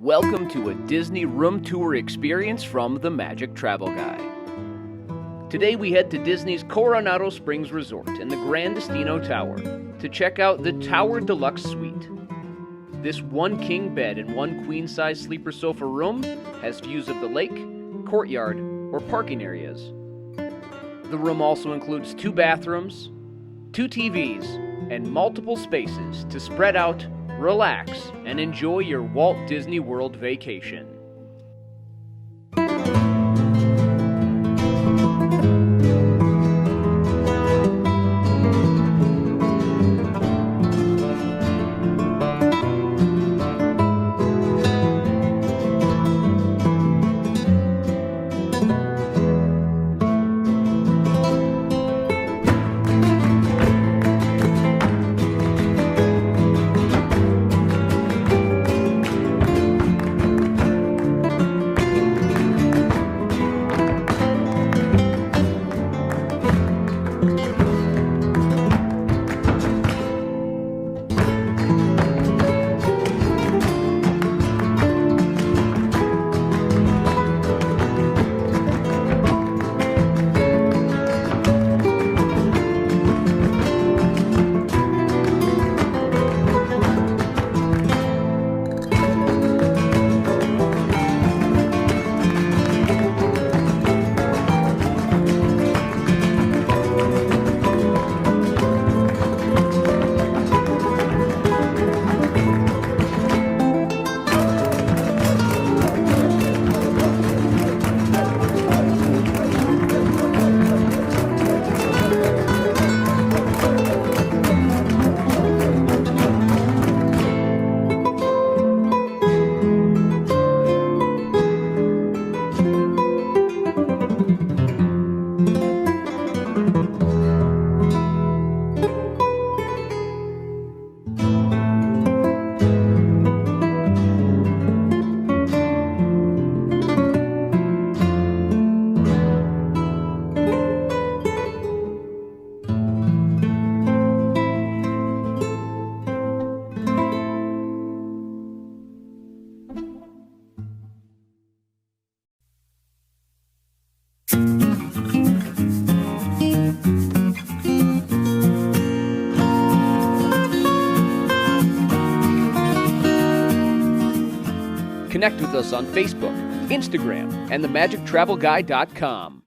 Welcome to a Disney room tour experience from the Magic Travel Guy. Today we head to Disney's Coronado Springs Resort in the Gran Destino Tower to check out the Tower Deluxe Suite. This one king bed and one queen-size sleeper sofa room has views of the lake, courtyard, or parking areas. The room also includes 2 bathrooms, 2 TVs, and multiple spaces to spread out, relax, and enjoy your Walt Disney World vacation. Connect with us on Facebook, Instagram, and themagictravelguy.com.